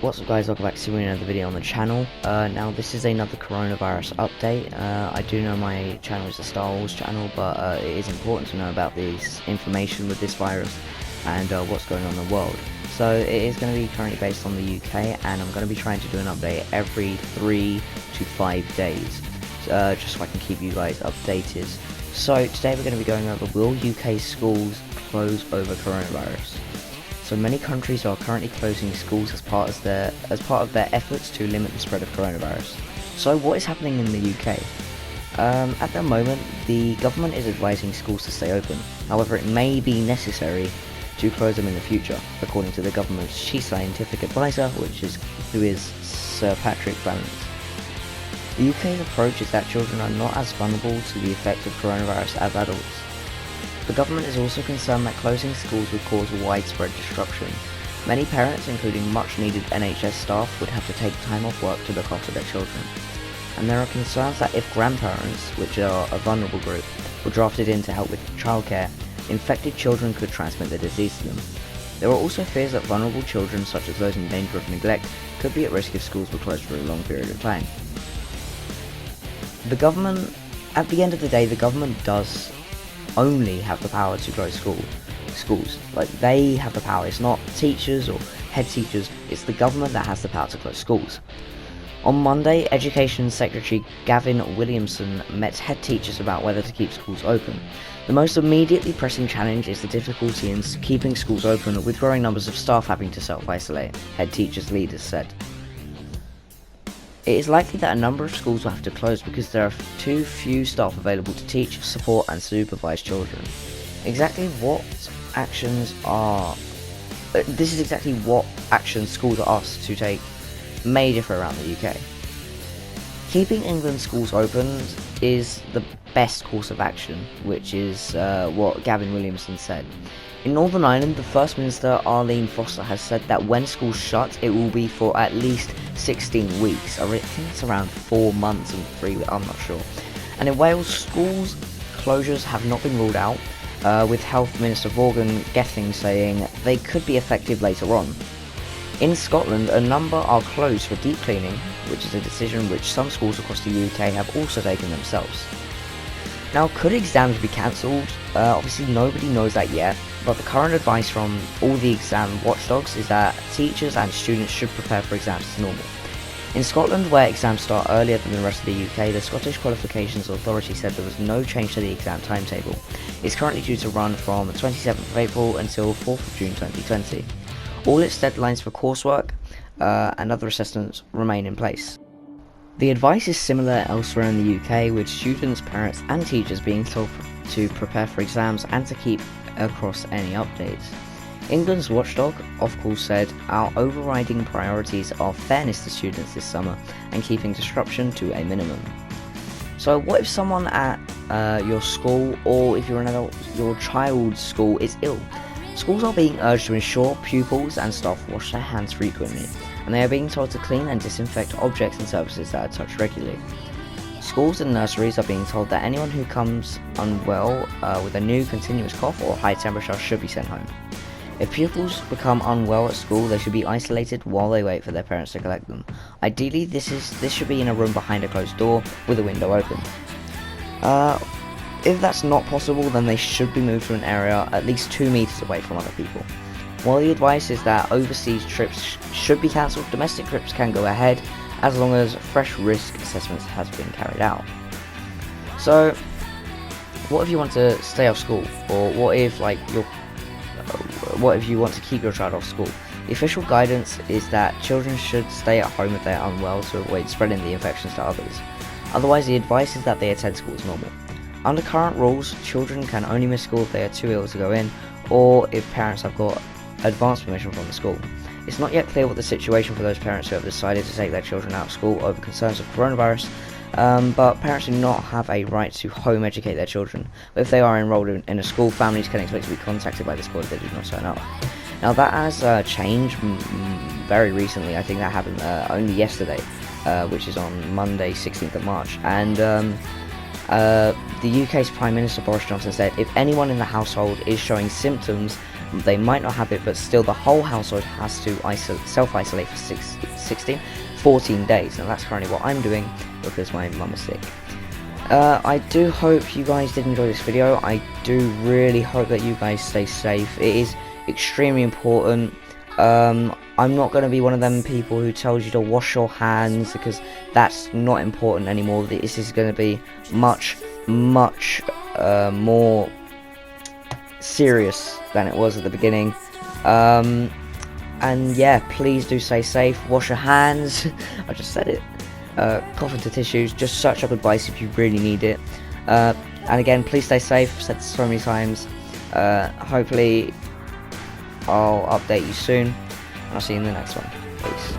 What's up guys, welcome back to another video on the channel. Now this is another coronavirus update. I do know my channel is a Star Wars channel, but it is important to know about this information with this virus and what's going on in the world. So it is going to be currently based on the UK, and I'm going to be trying to do an update every 3 to 5 days, just so I can keep you guys updated. So today we're going to be going over, will UK schools close over coronavirus? So many countries are currently closing schools as part of their efforts to limit the spread of coronavirus. So what is happening in the UK? At the moment, the government is advising schools to stay open. However, it may be necessary to close them in the future, according to the government's chief scientific advisor, who is Sir Patrick Vallance. The UK's approach is that children are not as vulnerable to the effects of coronavirus as adults. The government is also concerned that closing schools would cause widespread disruption. Many parents, including much needed NHS staff, would have to take time off work to look after their children. And there are concerns that if grandparents, which are a vulnerable group, were drafted in to help with childcare, infected children could transmit the disease to them. There are also fears that vulnerable children, such as those in danger of neglect, could be at risk if schools were closed for a long period of time. At the end of the day, the government does only have the power to close schools. Like, they have the power. It's not teachers or head teachers, it's the government that has the power to close schools. On Monday, Education Secretary Gavin Williamson met head teachers about whether to keep schools open. The most immediately pressing challenge is the difficulty in keeping schools open with growing numbers of staff having to self-isolate, head teachers leaders said. It is likely that a number of schools will have to close because there are too few staff available to teach, support and supervise children. Exactly what actions schools are asked to take may differ around the UK. Keeping England's schools open is the best course of action, which is what Gavin Williamson said. In Northern Ireland, the First Minister Arlene Foster has said that when schools shut, it will be for at least 16 weeks. I think it's around 4 months and 3 weeks, I'm not sure. And in Wales, schools closures have not been ruled out, with Health Minister Vaughan Gething saying they could be effective later on. In Scotland, a number are closed for deep cleaning, which is a decision which some schools across the UK have also taken themselves. Now, could exams be cancelled? Obviously nobody knows that yet, but the current advice from all the exam watchdogs is that teachers and students should prepare for exams as normal. In Scotland, where exams start earlier than the rest of the UK, the Scottish Qualifications Authority said there was no change to the exam timetable. It's currently due to run from 27th of April until 4th of June 2020. All its deadlines for coursework and other assessments remain in place. The advice is similar elsewhere in the UK, with students, parents and teachers being told to prepare for exams and to keep across any updates. England's watchdog, Ofqual, said, "Our overriding priorities are fairness to students this summer and keeping disruption to a minimum." So what if someone at your school, or if you're an adult, your child's school is ill? Schools are being urged to ensure pupils and staff wash their hands frequently, and they are being told to clean and disinfect objects and surfaces that are touched regularly. Schools and nurseries are being told that anyone who comes unwell with a new continuous cough or high temperature should be sent home. If pupils become unwell at school, they should be isolated while they wait for their parents to collect them. Ideally, this should be in a room behind a closed door with a window open. If that's not possible, then they should be moved to an area at least 2 meters away from other people. While the advice is that overseas trips should be cancelled, domestic trips can go ahead as long as fresh risk assessments has been carried out. So, what if you want to stay off school, or what if you want to keep your child off school? The official guidance is that children should stay at home if they are unwell to avoid spreading the infections to others. Otherwise, the advice is that they attend school as normal. Under current rules, children can only miss school if they are too ill to go in, or if parents have got advance permission from the school. It's not yet clear what the situation for those parents who have decided to take their children out of school over concerns of coronavirus, but parents do not have a right to home educate their children. But if they are enrolled in a school, families can expect to be contacted by the school if they do not turn up. Now, that has changed very recently. I think that happened only yesterday, which is on Monday 16th of March, and the UK's Prime Minister Boris Johnson said if anyone in the household is showing symptoms They might not have it, but still the whole household has to self-isolate for 14 days. Now that's currently what I'm doing because my mum is sick. I do hope you guys did enjoy this video. I do really hope that you guys stay safe. It is extremely important. I'm not going to be one of them people who tells you to wash your hands, because that's not important anymore. This is going to be much more serious than it was at the beginning. And yeah, please do stay safe, wash your hands. I just said it. Cough into tissues, just such a good advice if you really need it. And again, please stay safe. I've said this so many times. Hopefully I'll update you soon. I'll see you in the next one. Peace.